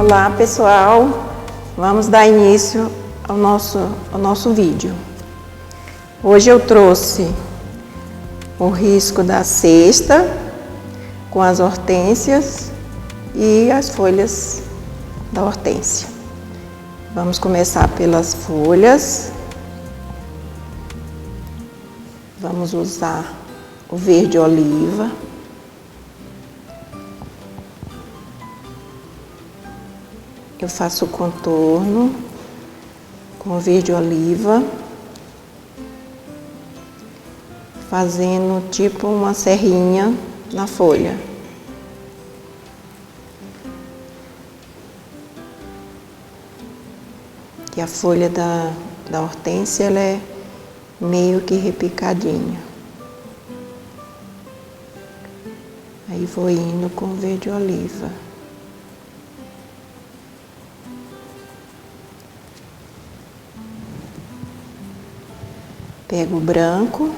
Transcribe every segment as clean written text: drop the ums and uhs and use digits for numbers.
Olá pessoal, vamos dar início ao nosso vídeo. Hoje eu trouxe o risco da cesta com as hortênsias e as folhas da hortênsia. Vamos começar pelas folhas. Vamos usar o verde oliva. Eu faço o contorno com o verde oliva, fazendo tipo uma serrinha na folha. E a folha da hortênsia ela é meio que repicadinha. Aí vou indo com o verde oliva. Pego o branco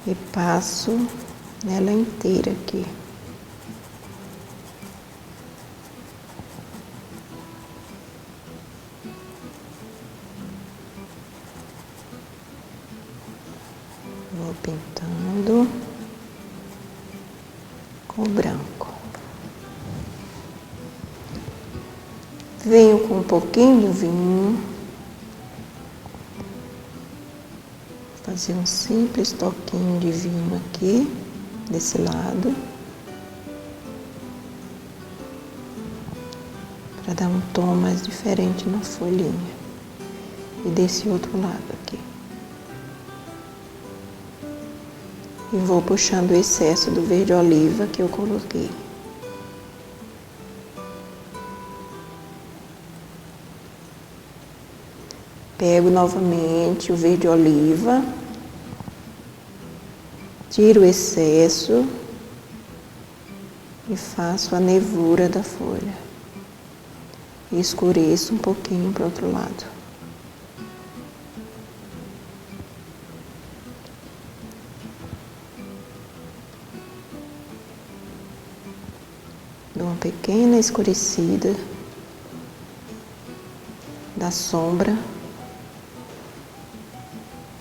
e passo nela inteira aqui. Vou pintando com o branco. Venho com um pouquinho de vinho, fazer um simples toquinho de vinho aqui, desse lado, para dar um tom mais diferente na folhinha, e desse outro lado aqui. E vou puxando o excesso do verde oliva que eu coloquei. Pego novamente o verde oliva, tiro o excesso e faço a nervura da folha. E escureço um pouquinho para o outro lado. Dou uma pequena escurecida da sombra.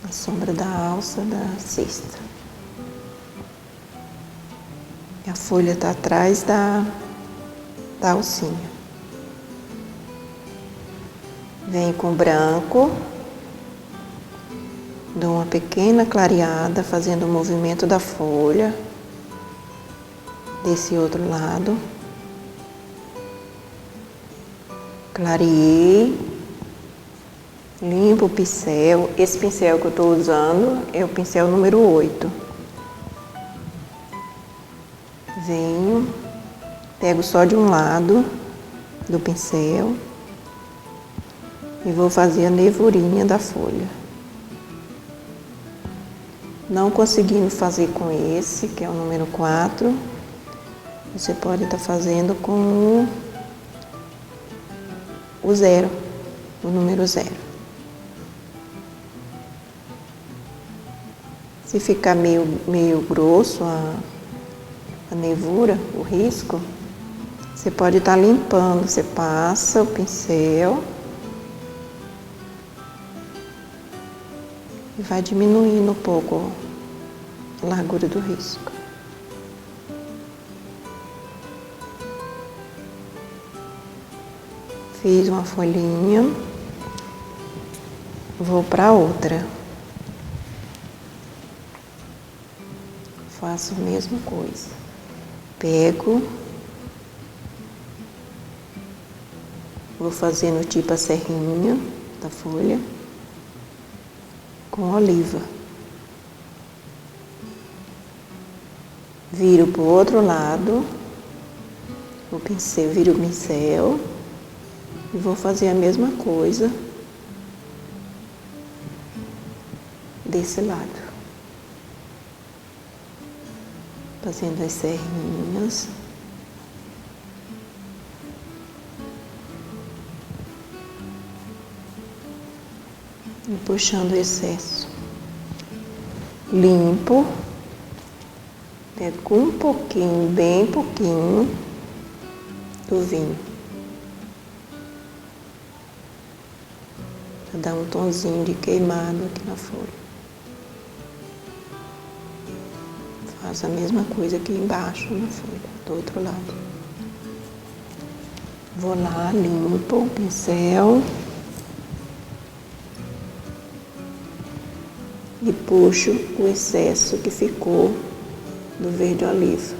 A sombra da alça da cesta. E a folha está atrás da alcinha. Venho com branco, dou uma pequena clareada, fazendo o movimento da folha, desse outro lado. Clareei. Limpo o pincel. Esse pincel que eu estou usando é o pincel número 8. Venho, pego só de um lado do pincel e vou fazer a nervurinha da folha. Não conseguindo fazer com esse, que é o número 4, você pode estar fazendo com o 0, o número 0. Se ficar meio grosso a nervura, o risco, você pode estar limpando. Você passa o pincel e vai diminuindo um pouco a largura do risco. Fiz uma folhinha, vou para outra. Faço a mesma coisa. Pego, vou fazendo tipo a serrinha da folha com oliva. Viro para o outro lado, o pincel, viro o pincel e vou fazer a mesma coisa desse lado. Fazendo as serrinhas. E puxando o excesso. Limpo. Pego com um pouquinho, bem pouquinho, do vinho. Para dar um tonzinho de queimado aqui na folha. Faço a mesma coisa aqui embaixo na folha, do outro lado. Vou lá, limpo o pincel. E puxo o excesso que ficou do verde oliva.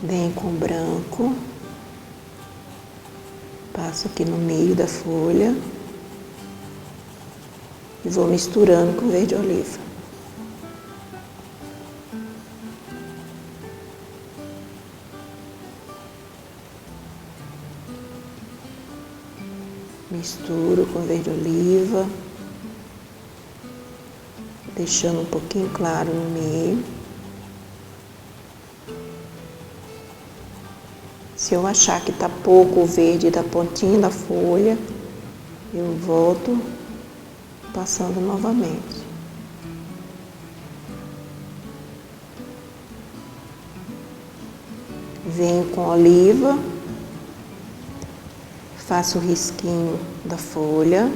Venho com o branco, passo aqui no meio da folha e vou misturando com o verde oliva. Misturo com verde oliva, deixando um pouquinho claro no meio. Se eu achar que está pouco o verde da pontinha da folha, eu volto passando novamente. Venho com oliva. Faço o risquinho da folha.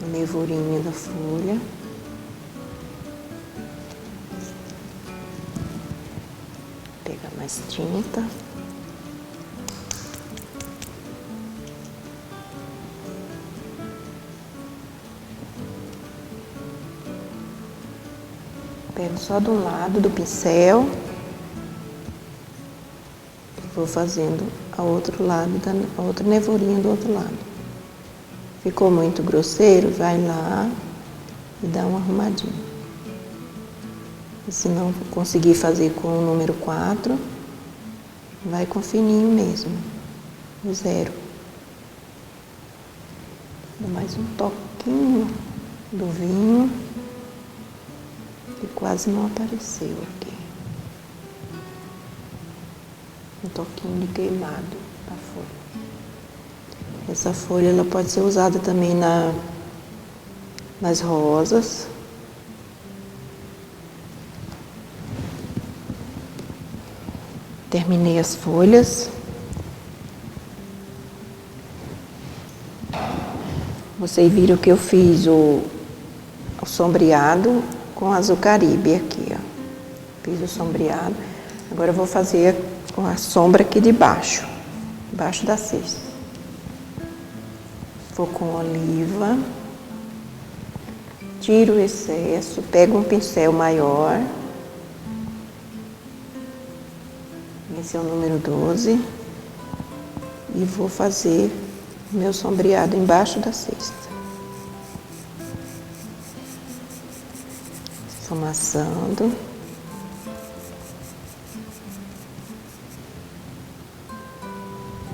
A nevorinha da folha. Pega mais tinta. Pego só de um lado do pincel. Vou fazendo a outra nevorinha do outro lado. Ficou muito grosseiro, vai lá e dá uma arrumadinha. E se não conseguir fazer com o número 4, vai com fininho mesmo, o 0. Dá mais um toquinho do vinho, que quase não apareceu aqui. Um toquinho de queimado na folha. Essa folha ela pode ser usada também nas rosas. Terminei as folhas. Vocês viram que eu fiz o sombreado com azul caribe aqui, ó. Fiz o sombreado. Agora eu vou fazer com a sombra aqui de baixo, embaixo da cesta. Vou com oliva, tiro o excesso, pego um pincel maior, esse é o número 12, e vou fazer o meu sombreado embaixo da cesta. Esfumaçando.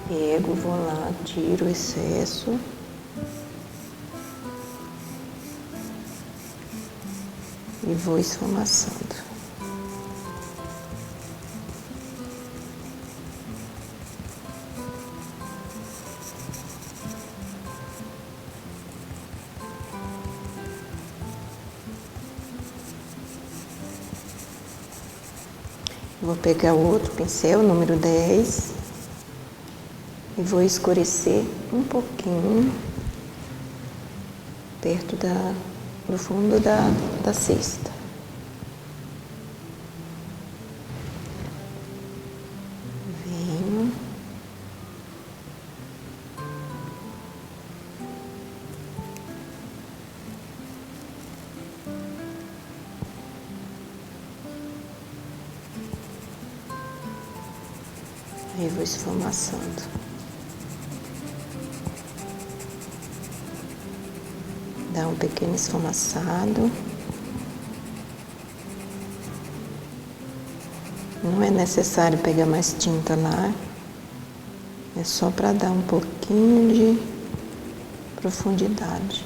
Pego, vou lá, tiro o excesso. E vou esfumaçando. Vou pegar o outro pincel, número 10, e vou escurecer um pouquinho perto do fundo da cesta. Venho. Aí vou esfumaçando. Dá um pequeno esfumaçado. Não é necessário pegar mais tinta lá. É só para dar um pouquinho de profundidade.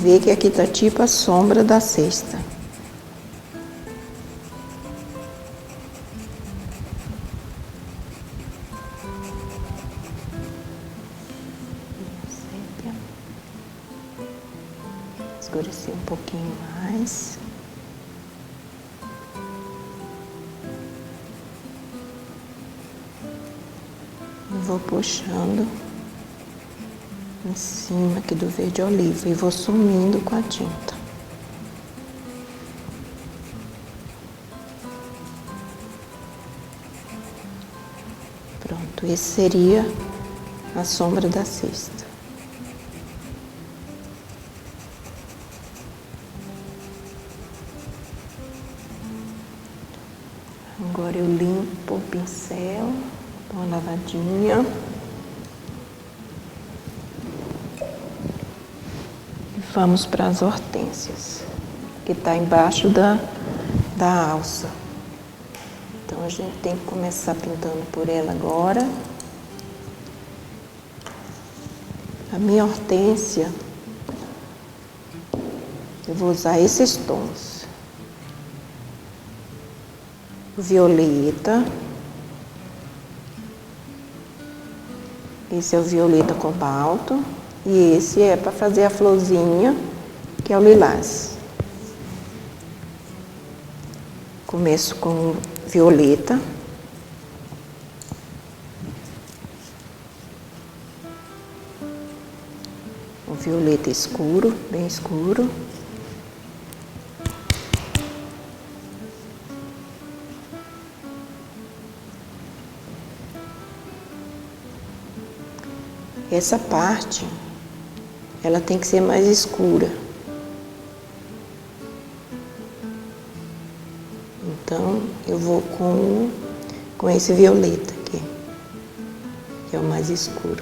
ver que aqui tá tipo a sombra da cesta. Escurecer um pouquinho mais. Eu vou puxando em cima aqui do verde oliva e vou sumindo com a tinta. Pronto, esse seria a sombra da cesta. Agora eu limpo o pincel, dou uma lavadinha. E vamos para as hortênsias, que está embaixo da alça. Então a gente tem que começar pintando por ela agora. A minha hortênsia, eu vou usar esses tons. O violeta, esse é o violeta cobalto, e esse é para fazer a florzinha, que é o lilás. Começo com o violeta. O violeta escuro, bem escuro. Essa parte, ela tem que ser mais escura. Então, eu vou com esse violeta aqui, que é o mais escuro.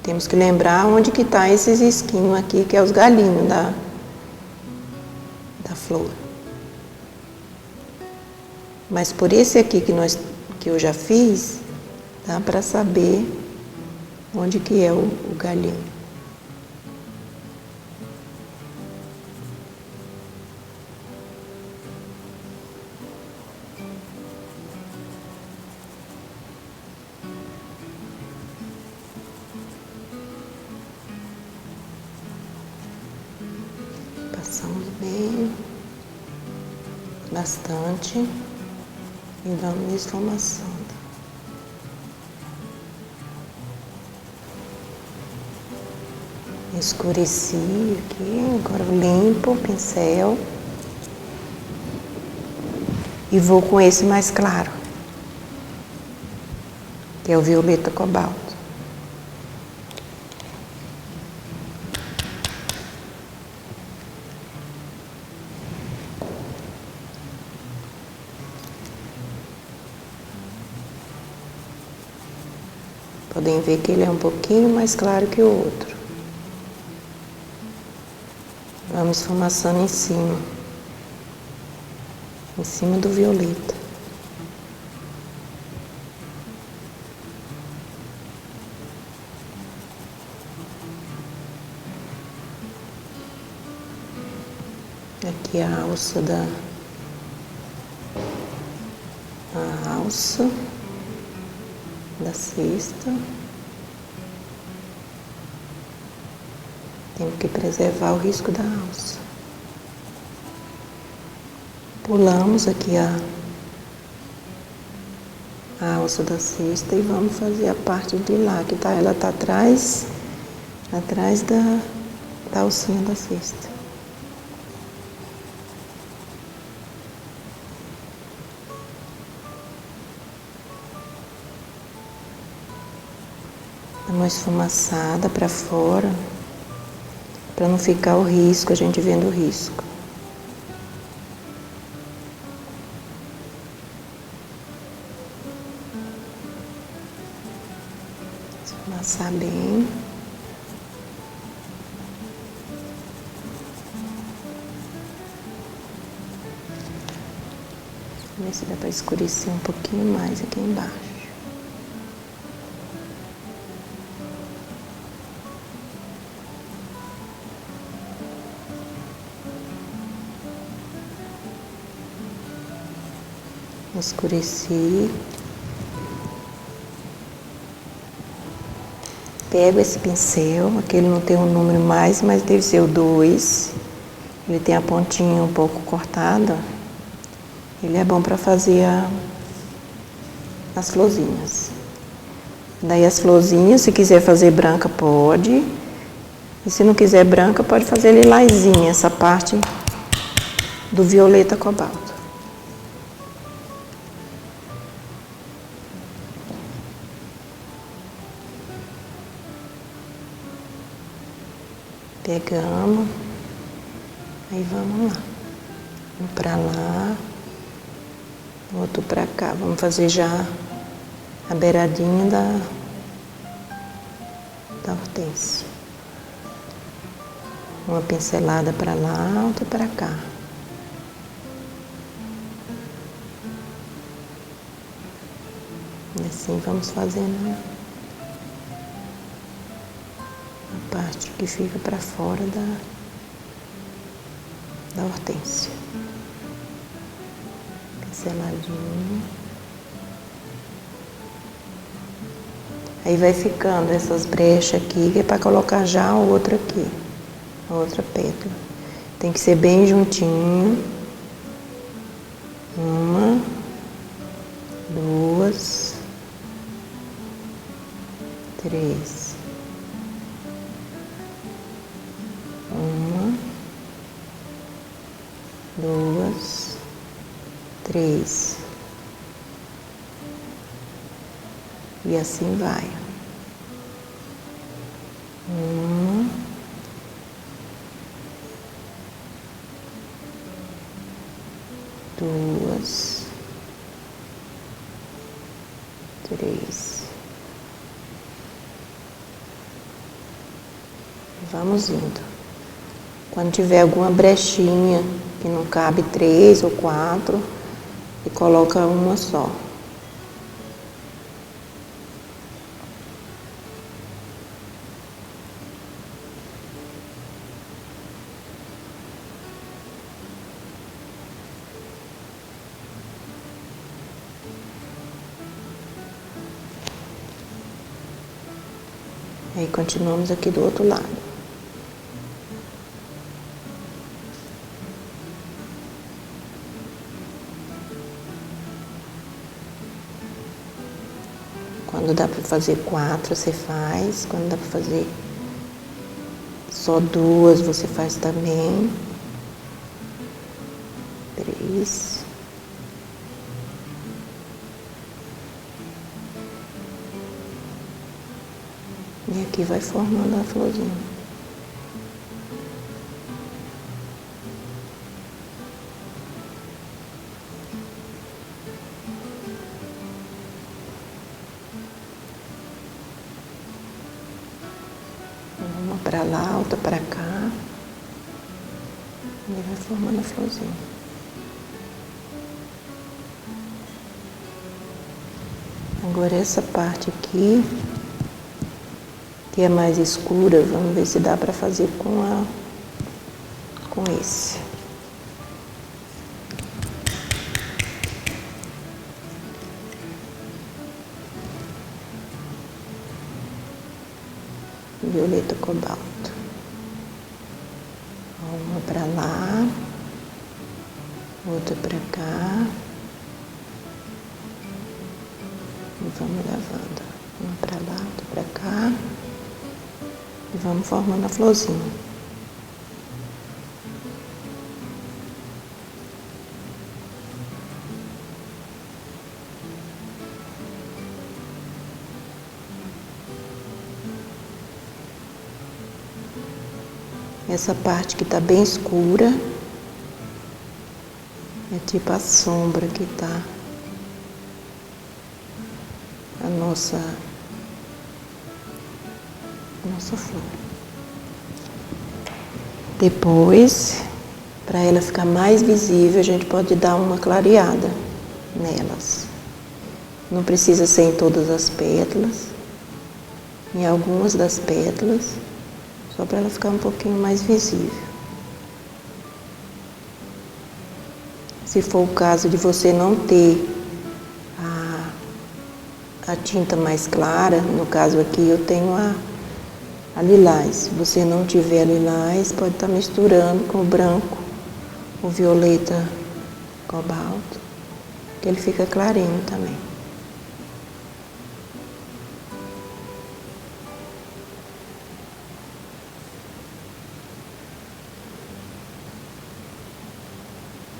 Temos que lembrar onde que tá esses risquinhos aqui, que é os galinhos da flor. Mas por esse aqui que eu já fiz, dá para saber onde que é o galinho. Passamos bem, bastante, e vamos esfumaçando. Escureci aqui, agora eu limpo o pincel e vou com esse mais claro, que é o violeta cobalto. Podem ver que ele é um pouquinho mais claro que o outro. Vamos esfumaçando em cima do violeta. Aqui a alça da cesta. Temos que preservar o risco da alça. Pulamos aqui a alça da cesta e vamos fazer a parte de lá, que ela está atrás da alcinha da cesta. Dá uma esfumaçada para fora, para não ficar o risco, a gente vendo o risco. Esfumaçar bem. Vamos ver se dá para escurecer um pouquinho mais aqui embaixo. escurecer. Pego esse pincel, aquele não tem um número mais, mas deve ser o 2. Ele tem a pontinha um pouco cortada. Ele é bom para fazer as florzinhas. Daí as florzinhas, se quiser fazer branca, pode. E se não quiser branca, pode fazer lilazinha, essa parte do violeta cobalto. Pegamos, aí vamos lá. Um pra lá, outro pra cá. Vamos fazer já a beiradinha da hortênsia. Uma pincelada pra lá, outra pra cá. E assim vamos fazendo a parte que fica pra fora da hortênsia. Pinceladinho. Aí vai ficando essas brechas aqui, que é para colocar já a outra aqui, a outra pétala. Tem que ser bem juntinho. 1, 2, 3. 1, 2, 3. E assim vai. 1, 2, 3. Vamos indo. Quando tiver alguma brechinha que não cabe 3 ou 4, e coloca uma só. Aí continuamos aqui do outro lado. Quando dá para fazer 4, você faz. Quando dá para fazer só 2, você faz também. 3. E aqui vai formando a florzinha. Uma pra lá, outra pra cá. E vai formando a florzinha. Agora essa parte aqui, que é mais escura, vamos ver se dá para fazer com esse. Violeta cobalto. Uma para lá, outra para cá. E vamos levando. Uma para lá, outra para cá. E vamos formando a florzinha. Essa parte que está bem escura é tipo a sombra que está a nossa flor. Depois, para ela ficar mais visível, a gente pode dar uma clareada nelas. Não precisa ser em todas as pétalas, em algumas das pétalas, só para ela ficar um pouquinho mais visível. Se for o caso de você não ter a tinta mais clara, no caso aqui eu tenho a lilás. Se você não tiver a lilás, pode estar misturando com o branco, o violeta cobalto, que ele fica clarinho também.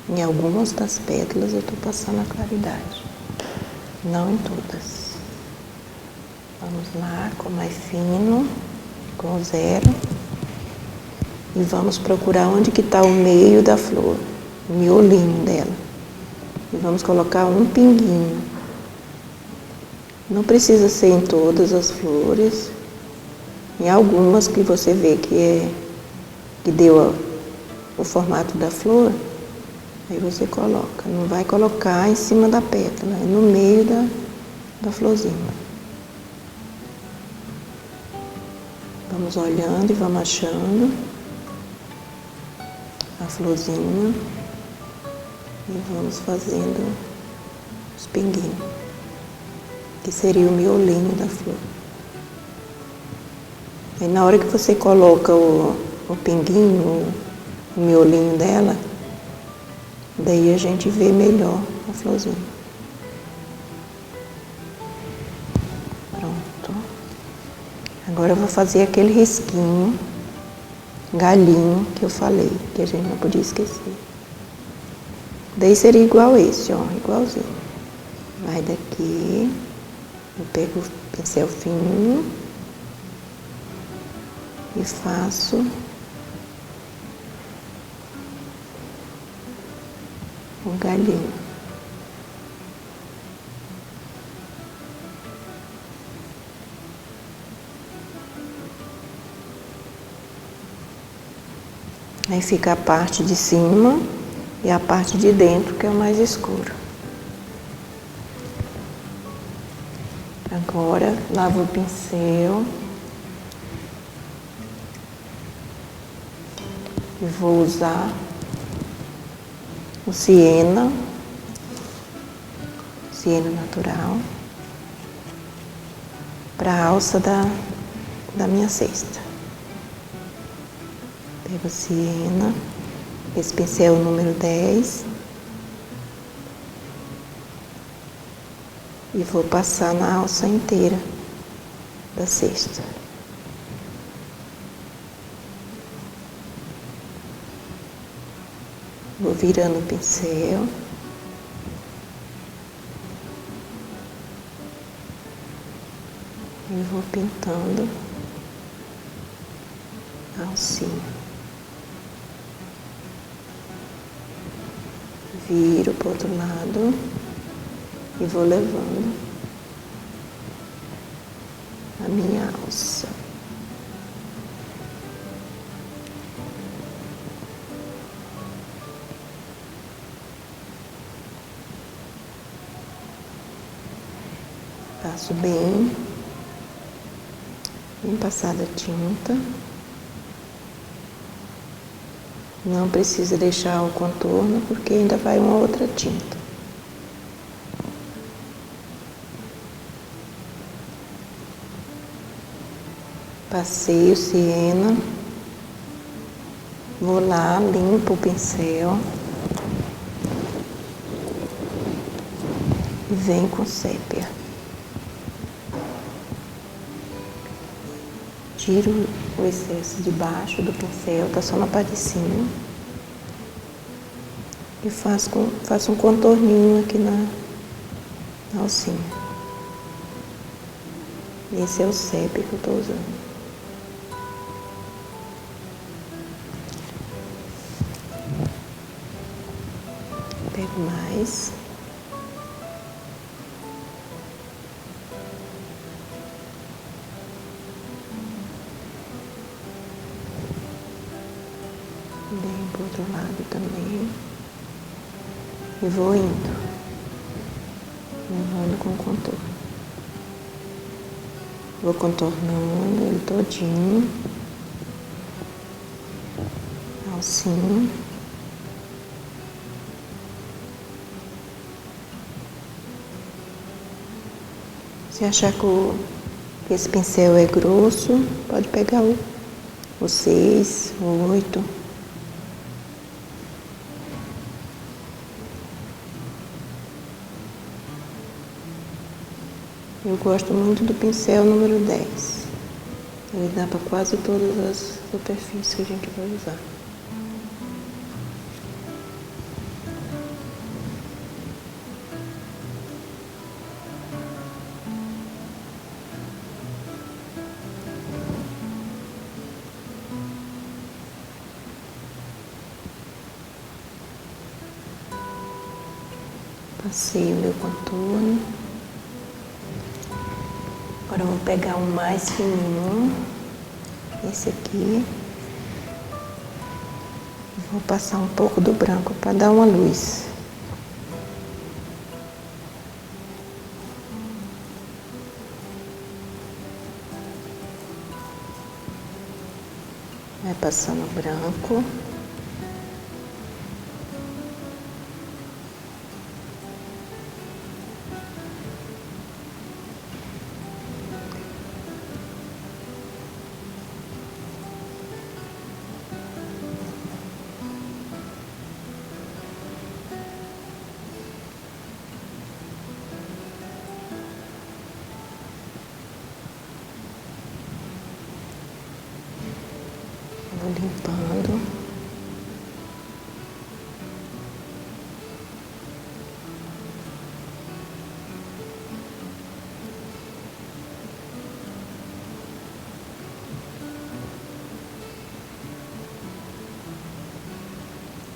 Em algumas das pétalas eu estou passando a claridade, não em todas. Vamos lá, com mais fino, com zero. E vamos procurar onde que está o meio da flor, o miolinho dela. E vamos colocar um pinguinho. Não precisa ser em todas as flores. Em algumas que você vê que deu o formato da flor, aí você coloca. Não vai colocar em cima da pétala, é no meio da florzinha. Vamos olhando e vamos achando a florzinha e vamos fazendo os pinguinhos, que seria o miolinho da flor. Aí na hora que você coloca o pinguinho, o miolinho dela, daí a gente vê melhor a florzinha. Pronto. Agora eu vou fazer aquele risquinho, galinho que eu falei, que a gente não podia esquecer. Daí seria igual esse, ó, igualzinho. Vai daqui, eu pego o pincel fininho e faço um galinho. Aí fica a parte de cima e a parte de dentro, que é o mais escuro. Agora, lavo o pincel e vou usar o siena natural, para a alça da minha cesta. Pego o siena, esse pincel número 10, e vou passar na alça inteira da cesta. Vou virando o pincel. E vou pintando a alcinha. Viro para o outro lado e vou levando a minha alça. Passo bem passada a tinta. Não precisa deixar o contorno, porque ainda vai uma outra tinta. Passei o siena, vou lá, limpo o pincel e venho com sépia. Tiro o excesso de baixo do pincel, tá só na parte de cima. E faço um contorninho aqui na alcinha. Esse é o sépia que eu tô usando. Pego mais. Venho pro outro lado também. E vou indo. Levando com contorno. Vou contornando ele todinho. Alcinha. Se achar que esse pincel é grosso, pode pegar o 6, o 8. Eu gosto muito do pincel número 10. Ele dá para quase todas as superfícies que a gente vai usar. Passei o meu contorno. Agora eu vou pegar um mais fininho, esse aqui. Vou passar um pouco do branco para dar uma luz. Vai passando o branco. Vou limpando.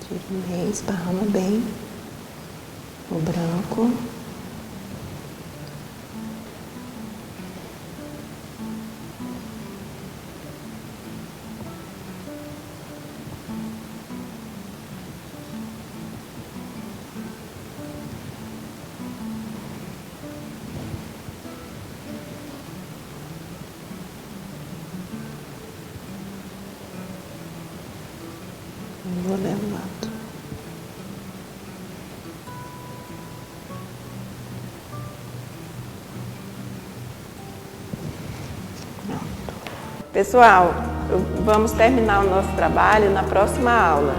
Tira bem, esparrama bem o branco. Vou levando. Pronto. Pessoal, vamos terminar o nosso trabalho na próxima aula.